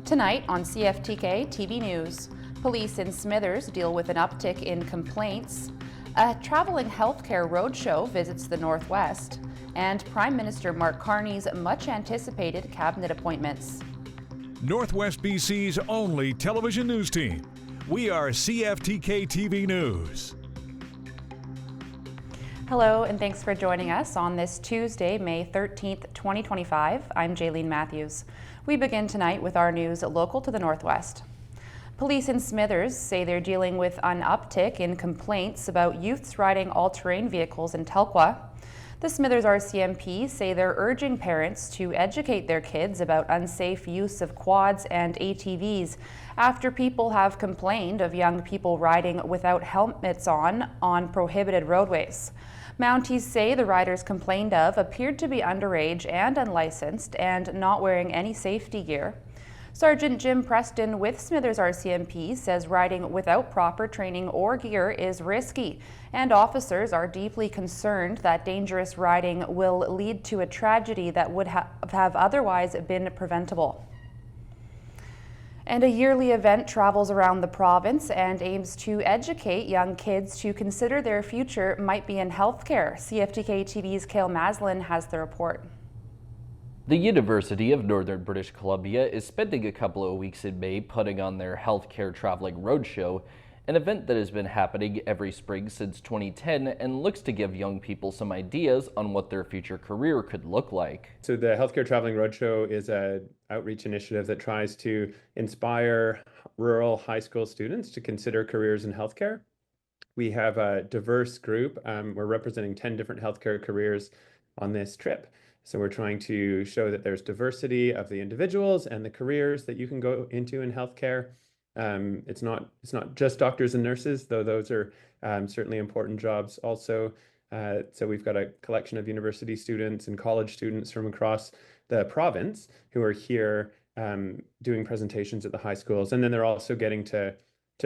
Tonight on CFTK-TV News, police in Smithers deal with an uptick in complaints, a traveling healthcare roadshow visits the Northwest, and Prime Minister Mark Carney's much-anticipated cabinet appointments. Northwest BC's only television news team. We are CFTK-TV News. Hello, and thanks for joining us on this Tuesday, May 13th, 2025. I'm Jaylene Matthews. We begin tonight with our news local to the Northwest. Police in Smithers say they're dealing with an uptick in complaints about youths riding all-terrain vehicles in Telkwa. The Smithers RCMP say they're urging parents to educate their kids about unsafe use of quads and ATVs after people have complained of young people riding without helmets on prohibited roadways. Mounties say the riders complained of appeared to be underage and unlicensed and not wearing any safety gear. Sergeant Jim Preston with Smithers RCMP says riding without proper training or gear is risky, and officers are deeply concerned that dangerous riding will lead to a tragedy that would have otherwise been preventable. And a yearly event travels around the province and aims to educate young kids to consider their future might be in healthcare. CFTK-TV's Cale Maslin has the report. The University of Northern British Columbia is spending a couple of weeks in May putting on their Healthcare Traveling Roadshow, an event that has been happening every spring since 2010 and looks to give young people some ideas on what their future career could look like. So the Healthcare Traveling Roadshow is an outreach initiative that tries to inspire rural high school students to consider careers in healthcare. We have a diverse group. We're representing 10 different healthcare careers on this trip. So we're trying to show that there's diversity of the individuals and the careers that you can go into in healthcare. It's not just doctors and nurses, though those are certainly important jobs also. So we've got a collection of university students and college students from across the province who are here doing presentations at the high schools. And then they're also getting to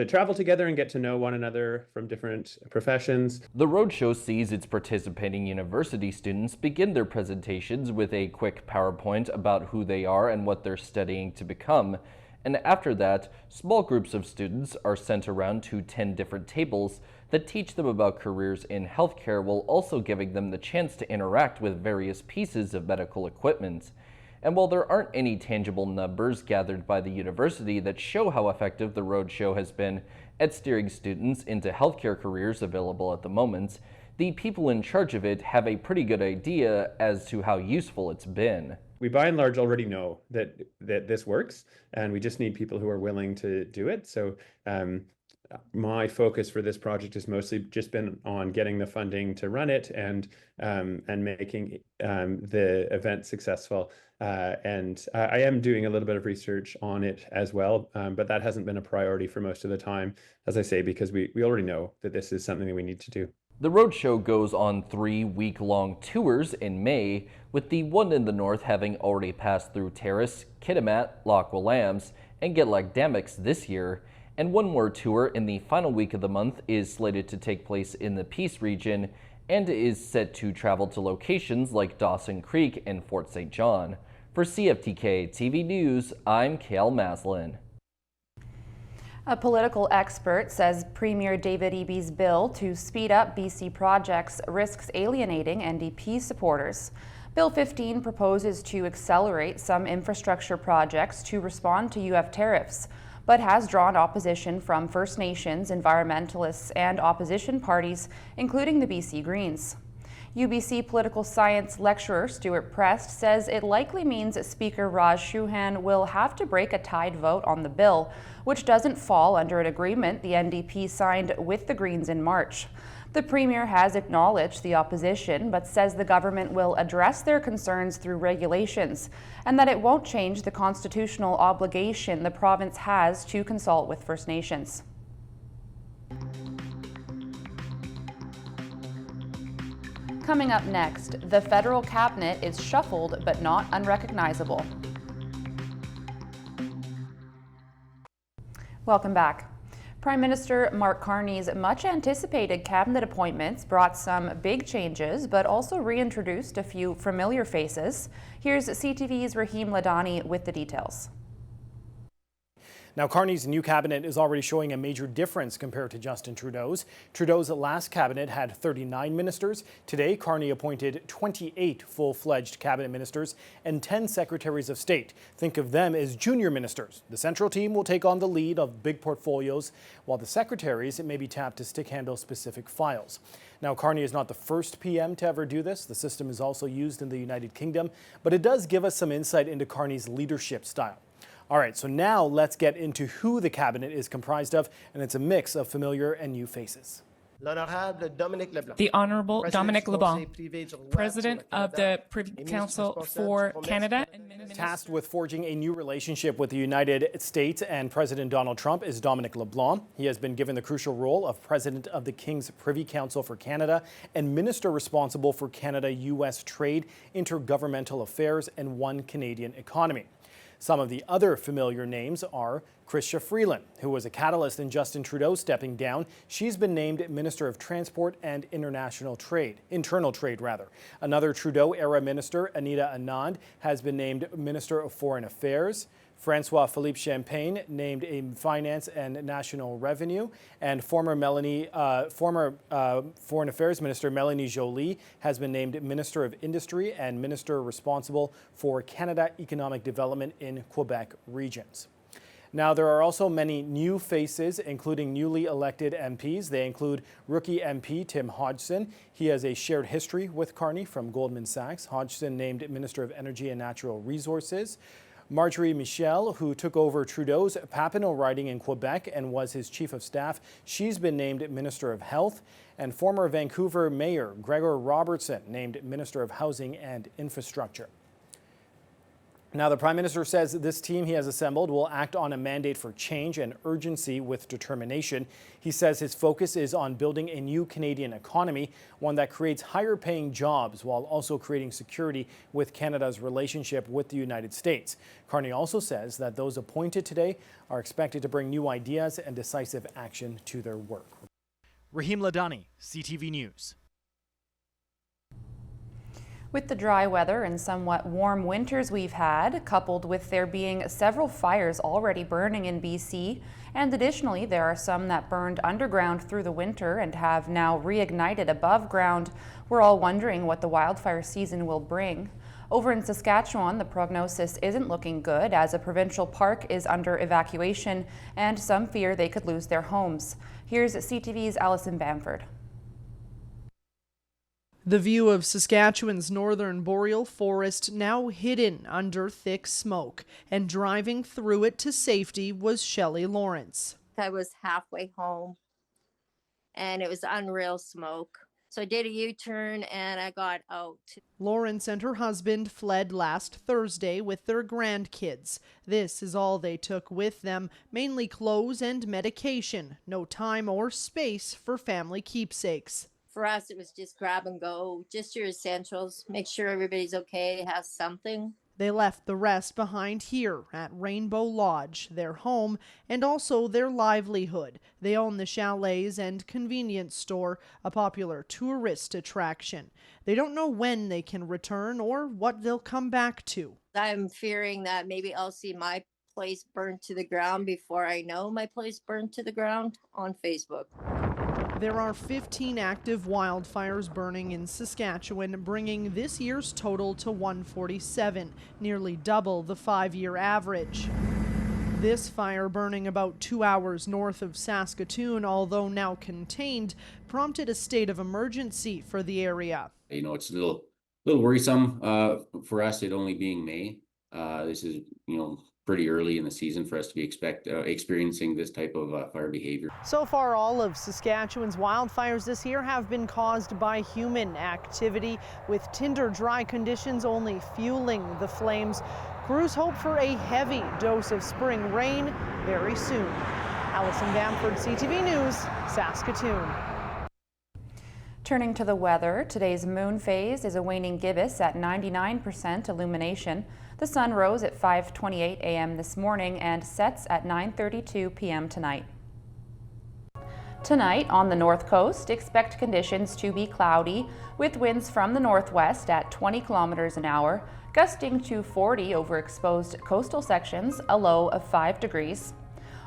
travel together and get to know one another from different professions. The roadshow sees its participating university students begin their presentations with a quick PowerPoint about who they are and what they're studying to become. And after that, small groups of students are sent around to 10 different tables that teach them about careers in healthcare while also giving them the chance to interact with various pieces of medical equipment. And while there aren't any tangible numbers gathered by the university that show how effective the roadshow has been at steering students into healthcare careers available at the moment, the people in charge of it have a pretty good idea as to how useful it's been. We by and large already know that this works, and we just need people who are willing to do it. So my focus for this project has mostly just been on getting the funding to run it and making the event successful. And I am doing a little bit of research on it as well, but that hasn't been a priority for most of the time, as I say, because we already know that this is something that we need to do. The roadshow goes on 3 week-long tours in May, with the one in the north having already passed through Terrace, Kitimat, Loch Willam's, and Getlac-Damix this year, and one more tour in the final week of the month is slated to take place in the Peace region and is set to travel to locations like Dawson Creek and Fort St. John. For CFTK-TV News, I'm Cale Maslin. A political expert says Premier David Eby's bill to speed up BC projects risks alienating NDP supporters. Bill 15 proposes to accelerate some infrastructure projects to respond to UF tariffs, but has drawn opposition from First Nations, environmentalists, and opposition parties, including the BC Greens. UBC political science lecturer Stuart Prest says it likely means Speaker Raj Chouhan will have to break a tied vote on the bill, which doesn't fall under an agreement the NDP signed with the Greens in March. The Premier has acknowledged the opposition, but says the government will address their concerns through regulations, and that it won't change the constitutional obligation the province has to consult with First Nations. Coming up next, the federal cabinet is shuffled but not unrecognizable. Welcome back. Prime Minister Mark Carney's much-anticipated cabinet appointments brought some big changes, but also reintroduced a few familiar faces. Here's CTV's Rahim Ladani with the details. Now, Carney's new cabinet is already showing a major difference compared to Justin Trudeau's. Trudeau's last cabinet had 39 ministers. Today, Carney appointed 28 full-fledged cabinet ministers and 10 secretaries of state. Think of them as junior ministers. The central team will take on the lead of big portfolios, while the secretaries may be tapped to stick-handle specific files. Now, Carney is not the first PM to ever do this. The system is also used in the United Kingdom, but it does give us some insight into Carney's leadership style. All right, so now let's get into who the cabinet is comprised of, and it's a mix of familiar and new faces. The Honourable Dominic LeBlanc, President of the Privy Council for Canada. Tasked with forging a new relationship with the United States and President Donald Trump is Dominic LeBlanc. He has been given the crucial role of President of the King's Privy Council for Canada and Minister responsible for Canada-U.S. trade, intergovernmental affairs, and One Canadian economy. Some of the other familiar names are Chrystia Freeland, who was a catalyst in Justin Trudeau stepping down. She's been named Minister of Transport and International Trade. Another Trudeau-era minister, Anita Anand, has been named Minister of Foreign Affairs. Francois-Philippe Champagne named a Finance and National Revenue, and former Foreign Affairs Minister Melanie Joly has been named Minister of Industry and Minister responsible for Canada Economic Development in Quebec regions. Now, there are also many new faces, including newly elected MPs. They include rookie MP Tim Hodgson. He has a shared history with Carney from Goldman Sachs. Hodgson named Minister of Energy and Natural Resources. Marjorie Michel, who took over Trudeau's Papineau riding in Quebec and was his chief of staff, she's been named Minister of Health. And former Vancouver Mayor Gregor Robertson named Minister of Housing and Infrastructure. Now, the Prime Minister says this team he has assembled will act on a mandate for change and urgency with determination. He says his focus is on building a new Canadian economy, one that creates higher-paying jobs while also creating security with Canada's relationship with the United States. Carney also says that those appointed today are expected to bring new ideas and decisive action to their work. Rahim Ladani, CTV News. With the dry weather and somewhat warm winters we've had, coupled with there being several fires already burning in BC, and additionally there are some that burned underground through the winter and have now reignited above ground, we're all wondering what the wildfire season will bring. Over in Saskatchewan, the prognosis isn't looking good as a provincial park is under evacuation and some fear they could lose their homes. Here's CTV's Allison Bamford. The view of Saskatchewan's northern boreal forest now hidden under thick smoke, and driving through it to safety was Shelley Lawrence. I was halfway home and it was unreal smoke. So I did a U-turn and I got out. Lawrence and her husband fled last Thursday with their grandkids. This is all they took with them, mainly clothes and medication. No time or space for family keepsakes. For us, it was just grab and go, just your essentials, make sure everybody's okay, have something. They left the rest behind here at Rainbow Lodge, their home, and also their livelihood. They own the chalets and convenience store, a popular tourist attraction. They don't know when they can return or what they'll come back to. I'm fearing that maybe I'll see my place burned to the ground before I know my place burned to the ground on Facebook. There are 15 active wildfires burning in Saskatchewan, bringing this year's total to 147, nearly double the 5-year average. This fire, burning about 2 hours north of Saskatoon, although now contained, prompted a state of emergency for the area. You know, it's a little worrisome for us, it only being May. This is, pretty early in the season for us to be experiencing this type of fire behavior. So far, all of Saskatchewan's wildfires this year have been caused by human activity, with tinder dry conditions only fueling the flames. Crews hope for a heavy dose of spring rain very soon. Allison Bamford, CTV News, Saskatoon. Turning to the weather, today's moon phase is a waning gibbous at 99% illumination. The sun rose at 5:28 a.m. this morning and sets at 9:32 p.m. tonight. Tonight on the north coast, expect conditions to be cloudy with winds from the northwest at 20 kilometers an hour, gusting to 40 over exposed coastal sections, a low of 5 degrees.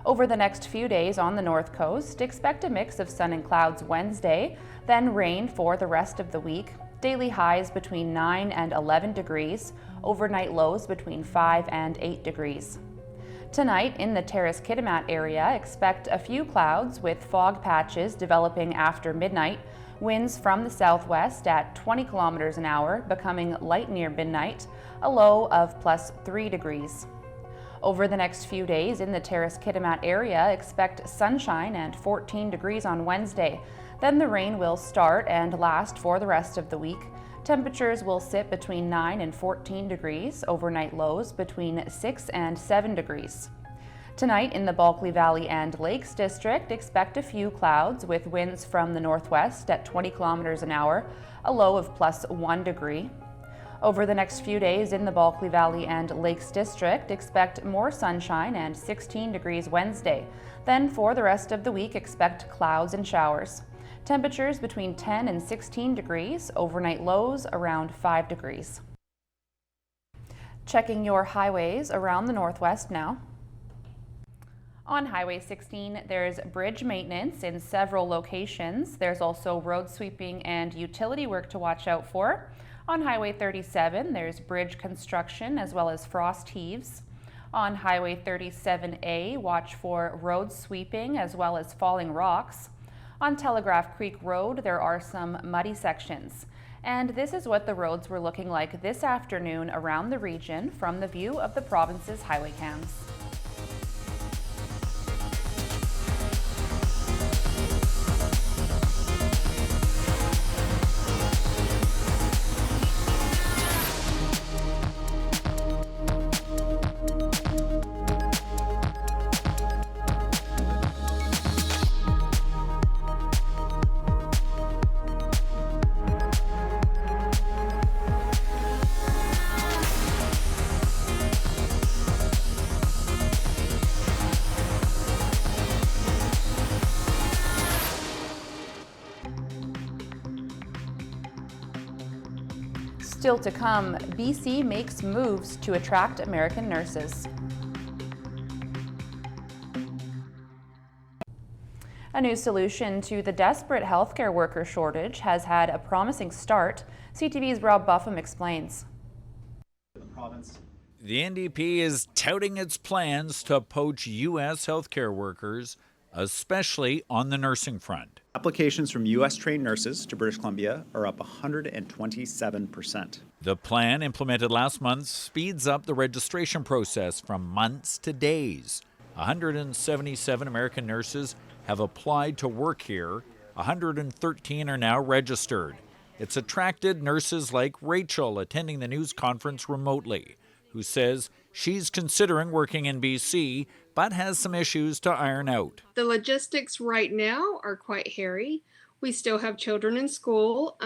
Over the next few days on the north coast, expect a mix of sun and clouds Wednesday, then rain for the rest of the week. Daily highs between 9 and 11 degrees, overnight lows between 5 and 8 degrees. Tonight in the Terrace-Kitimat area, expect a few clouds with fog patches developing after midnight. Winds from the southwest at 20 kilometers an hour, becoming light near midnight, a low of +3 degrees. Over the next few days in the Terrace-Kitimat area, expect sunshine and 14 degrees on Wednesday. Then the rain will start and last for the rest of the week. Temperatures will sit between 9 and 14 degrees, overnight lows between 6 and 7 degrees. Tonight in the Bulkley Valley and Lakes District, expect a few clouds with winds from the northwest at 20 kilometers an hour, a low of +1 degree. Over the next few days in the Bulkley Valley and Lakes District, expect more sunshine and 16 degrees Wednesday. Then for the rest of the week, expect clouds and showers. Temperatures between 10 and 16 degrees, overnight lows around 5 degrees. Checking your highways around the northwest now. On Highway 16, there's bridge maintenance in several locations. There's also road sweeping and utility work to watch out for. On Highway 37, there's bridge construction as well as frost heaves. On Highway 37A, watch for road sweeping as well as falling rocks. On Telegraph Creek Road, there are some muddy sections. And this is what the roads were looking like this afternoon around the region from the view of the province's highway cams. Still to come, BC makes moves to attract American nurses. A new solution to the desperate healthcare worker shortage has had a promising start. CTV's Rob Buffum explains. The NDP is touting its plans to poach U.S. healthcare workers, especially on the nursing front. Applications from U.S.-trained nurses to British Columbia are up 127%. The plan, implemented last month, speeds up the registration process from months to days. 177 American nurses have applied to work here. 113 are now registered. It's attracted nurses like Rachel attending the news conference remotely, who says she's considering working in BC, but has some issues to iron out. The logistics right now are quite hairy. We still have children in school.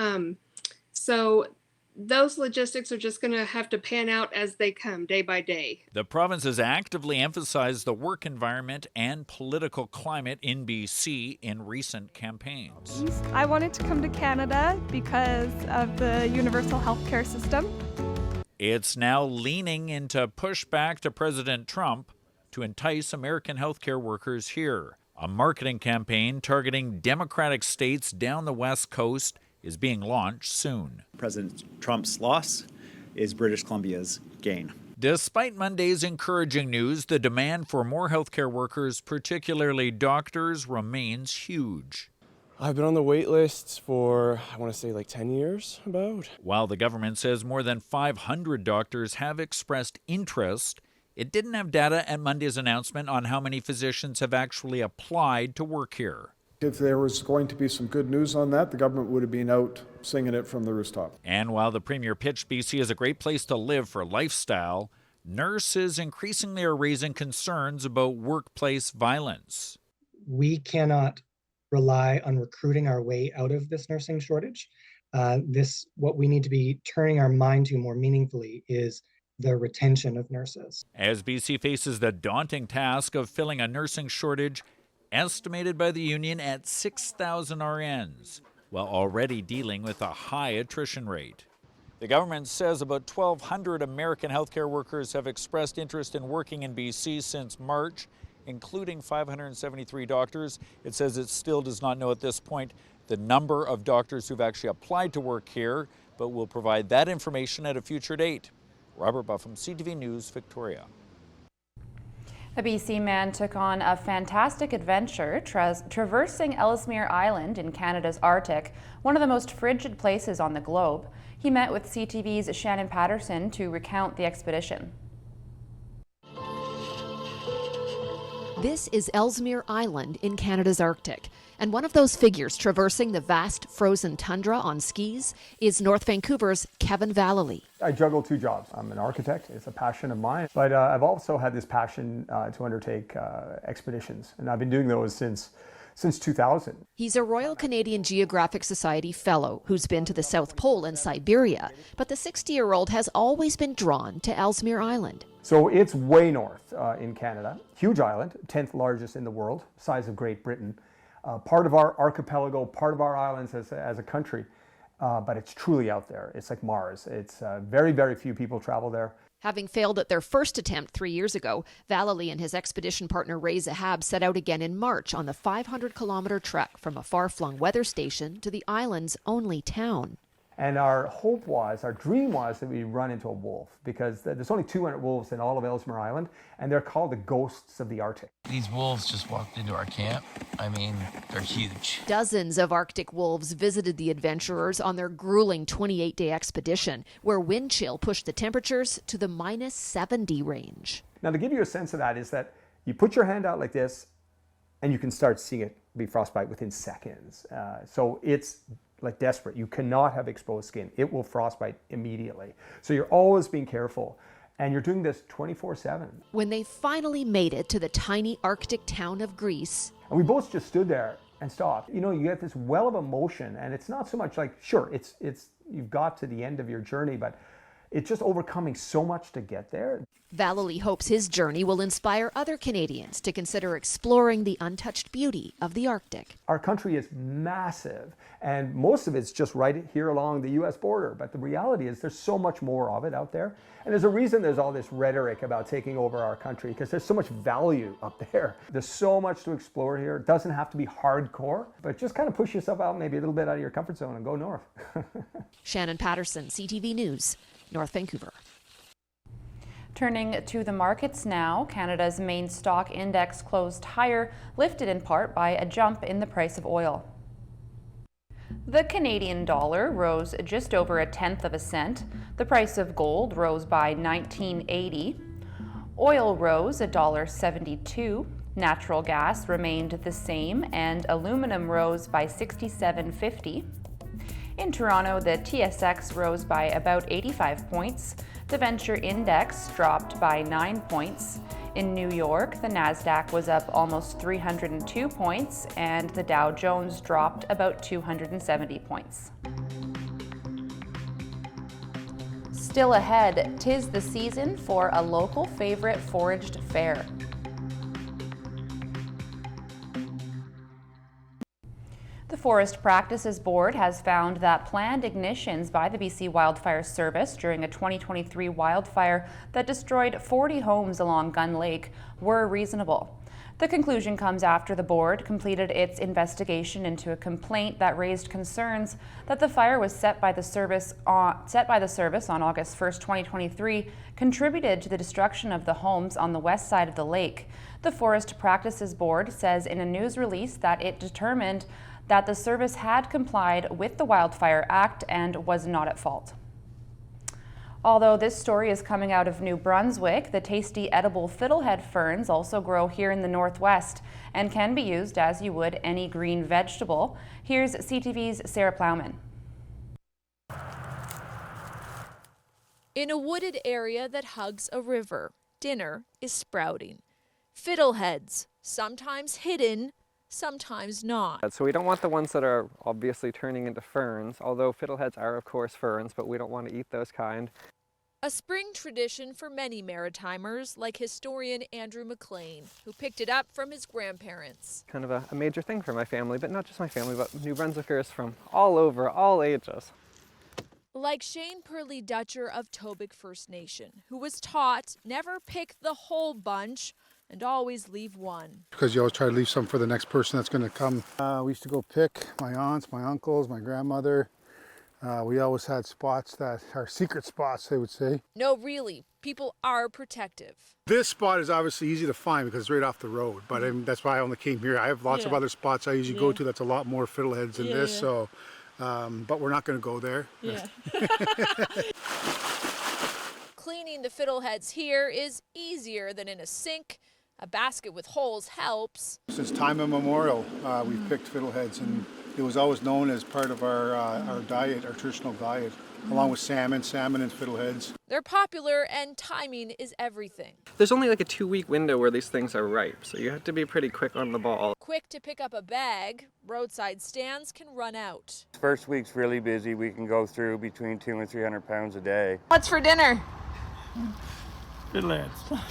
So those logistics are just going to have to pan out as they come day by day. The province has actively emphasized the work environment and political climate in BC in recent campaigns. I wanted to come to Canada because of the universal healthcare system. It's now leaning into pushback to President Trump to entice American healthcare workers here. A marketing campaign targeting Democratic states down the West Coast is being launched soon. President Trump's loss is British Columbia's gain. Despite Monday's encouraging news, the demand for more healthcare workers, particularly doctors, remains huge. I've been on the wait list for, I want to say, like 10 years about. While the government says more than 500 doctors have expressed interest, it didn't have data at Monday's announcement on how many physicians have actually applied to work here. If there was going to be some good news on that, the government would have been out singing it from the rooftop. And while the Premier pitched BC as a great place to live for lifestyle, nurses increasingly are raising concerns about workplace violence. We cannot rely on recruiting our way out of this nursing shortage. What we need to be turning our mind to more meaningfully is the retention of nurses. As BC faces the daunting task of filling a nursing shortage estimated by the union at 6,000 RNs, while already dealing with a high attrition rate. The government says about 1,200 American healthcare workers have expressed interest in working in BC since March. including 573 doctors. It says it still does not know at this point the number of doctors who've actually applied to work here, but will provide that information at a future date. Robert Buffum, CTV News, Victoria. A BC man took on a fantastic adventure traversing Ellesmere Island in Canada's Arctic, one of the most frigid places on the globe. He met with CTV's Shannon Patterson to recount the expedition. This is Ellesmere Island in Canada's Arctic, and one of those figures traversing the vast frozen tundra on skis is North Vancouver's Kevin Vallely. I juggle two jobs. I'm an architect, it's a passion of mine, but I've also had this passion to undertake expeditions, and I've been doing those since 2000. He's a Royal Canadian Geographic Society fellow who's been to the South Pole and Siberia, but the 60-year-old has always been drawn to Ellesmere Island. So it's way north in Canada, huge island, 10th largest in the world, size of Great Britain, part of our archipelago, part of our islands as a country, but it's truly out there. It's like Mars. It's very, very few people travel there. Having failed at their first attempt 3 years ago, Vallely and his expedition partner Ray Zahab set out again in March on the 500-kilometer trek from a far-flung weather station to the island's only town. And our dream was that we run into a wolf, because there's only 200 wolves in all of Ellesmere Island, and they're called the ghosts of the Arctic. These wolves just walked into our camp. I mean, they're huge. Dozens of Arctic wolves visited the adventurers on their grueling 28-day expedition, where wind chill pushed the temperatures to the minus 70 range. Now, to give you a sense of that is that you put your hand out like this, and you can start seeing it be frostbite within seconds. So it's like desperate. You cannot have exposed skin. It will frostbite immediately. So you're always being careful, and you're doing this 24/7. When they finally made it to the tiny Arctic town of Greece, and we both just stood there and stopped. You know, you get this well of emotion, and it's not so much like, sure, it's you've got to the end of your journey, but it's just overcoming so much to get there. Vallely hopes his journey will inspire other Canadians to consider exploring the untouched beauty of the Arctic. Our country is massive, and most of it's just right here along the U.S. border. But the reality is there's so much more of it out there. And there's a reason there's all this rhetoric about taking over our country, because there's so much value up there. There's so much to explore here. It doesn't have to be hardcore, but just kind of push yourself out maybe a little bit out of your comfort zone and go north. Shannon Patterson, CTV News, North Vancouver. Turning to the markets now, Canada's main stock index closed higher, lifted in part by a jump in the price of oil. The Canadian dollar rose just over 1/10 of a cent. The price of gold rose by $19.80. Oil rose $1.72. Natural gas remained the same, and aluminum rose by $67.50. In Toronto, the TSX rose by about 85 points. The Venture Index dropped by 9 points. In New York, the Nasdaq was up almost 302 points, and the Dow Jones dropped about 270 points. Still ahead, 'tis the season for a local favorite foraged fair. The Forest Practices Board has found that planned ignitions by the BC Wildfire Service during a 2023 wildfire that destroyed 40 homes along Gun Lake were reasonable. The conclusion comes after the board completed its investigation into a complaint that raised concerns that the fire was set by the service on August 1st, 2023, contributed to the destruction of the homes on the west side of the lake. The Forest Practices Board says in a news release that it determined that the service had complied with the Wildfire Act and was not at fault. Although this story is coming out of New Brunswick, the tasty edible fiddlehead ferns also grow here in the Northwest and can be used as you would any green vegetable. Here's CTV's Sarah Plowman. In a wooded area that hugs a river, dinner is sprouting. Fiddleheads, sometimes hidden, sometimes not. So we don't want the ones that are obviously turning into ferns, although fiddleheads are of course ferns, but we don't want to eat those kind. A spring tradition for many Maritimers, like historian Andrew McLean, who picked it up from his grandparents. Kind of a major thing for my family, but not just my family, but New Brunswickers from all over, all ages. Like Shane Purley Dutcher of Tobic First Nation, who was taught never pick the whole bunch, and always leave one. Because you always try to leave some for the next person that's going to come. We used to go pick my aunts, my uncles, my grandmother. We always had spots that are secret spots, they would say. No, really, people are protective. This spot is obviously easy to find because it's right off the road, but that's why I only came here. I have lots of other spots I usually go to that's a lot more fiddleheads than this, so, but we're not going to go there. Cleaning the fiddleheads here is easier than in a sink. A basket with holes helps. Since time immemorial, we've picked fiddleheads, and it was always known as part of our diet, our traditional diet, along with salmon and fiddleheads. They're popular and timing is everything. There's only like a 2-week window where these things are ripe, so you have to be pretty quick on the ball. Quick to pick up a bag, roadside stands can run out. First week's really busy. We can go through between 200 and 300 pounds a day. What's for dinner? Fiddleheads.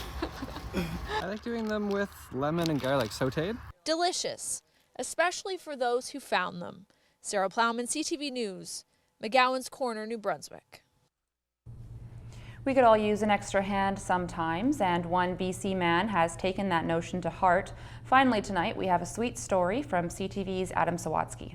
I like doing them with lemon and garlic sauteed. Delicious, especially for those who found them. Sarah Plowman, CTV News, McGowan's Corner, New Brunswick. We could all use an extra hand sometimes, and one BC man has taken that notion to heart. Finally tonight, we have a sweet story from CTV's Adam Sawatsky.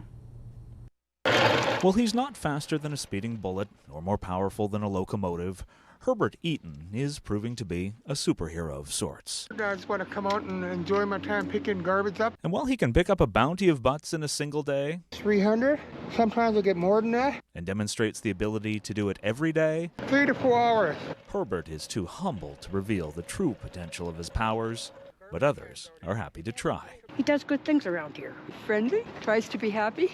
Well, he's not faster than a speeding bullet or more powerful than a locomotive. Herbert Eaton is proving to be a superhero of sorts. I just want to come out and enjoy my time picking garbage up. And while he can pick up a bounty of butts in a single day, 300, sometimes I'll get more than that. And demonstrates the ability to do it every day, 3 to 4 hours. Herbert is too humble to reveal the true potential of his powers, but others are happy to try. He does good things around here. Friendly, tries to be happy.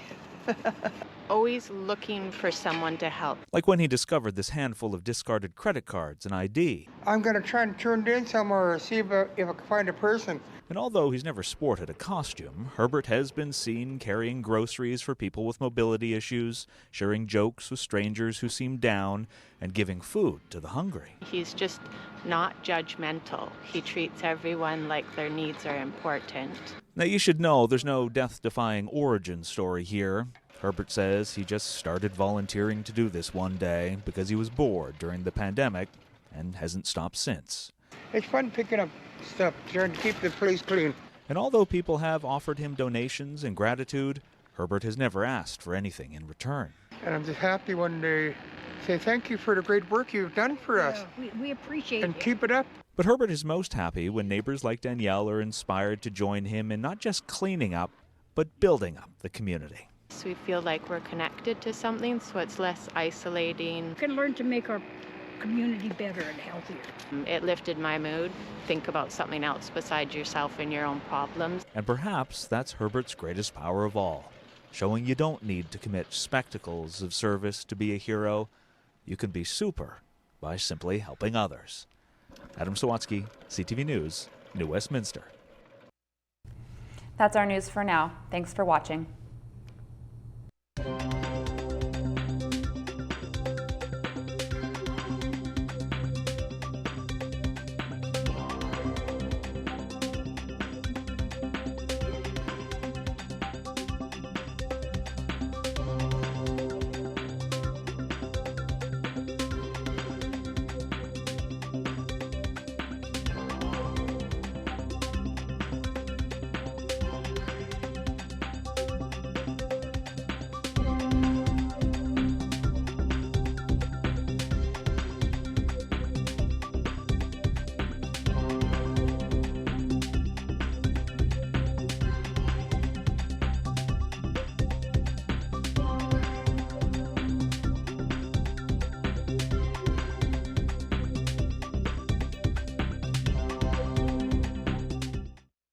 Always looking for someone to help. Like when he discovered this handful of discarded credit cards and ID. I'm going to try and turn it in somewhere or see if I can find a person. And although he's never sported a costume, Herbert has been seen carrying groceries for people with mobility issues, sharing jokes with strangers who seem down, and giving food to the hungry. He's just not judgmental. He treats everyone like their needs are important. Now you should know there's no death-defying origin story here. Herbert says he just started volunteering to do this one day because he was bored during the pandemic and hasn't stopped since. It's fun picking up stuff, trying to keep the place clean. And although people have offered him donations and gratitude, Herbert has never asked for anything in return. And I'm just happy one day to say thank you for the great work you've done for us. We appreciate it. And keep it up. But Herbert is most happy when neighbors like Danielle are inspired to join him in not just cleaning up, but building up the community. So we feel like we're connected to something, so it's less isolating. We can learn to make our community better and healthier. It lifted my mood. Think about something else besides yourself and your own problems. And perhaps that's Herbert's greatest power of all, showing you don't need to commit spectacles of service to be a hero. You can be super by simply helping others. Adam Sawatsky, CTV News, New Westminster. That's our news for now. Thanks for watching.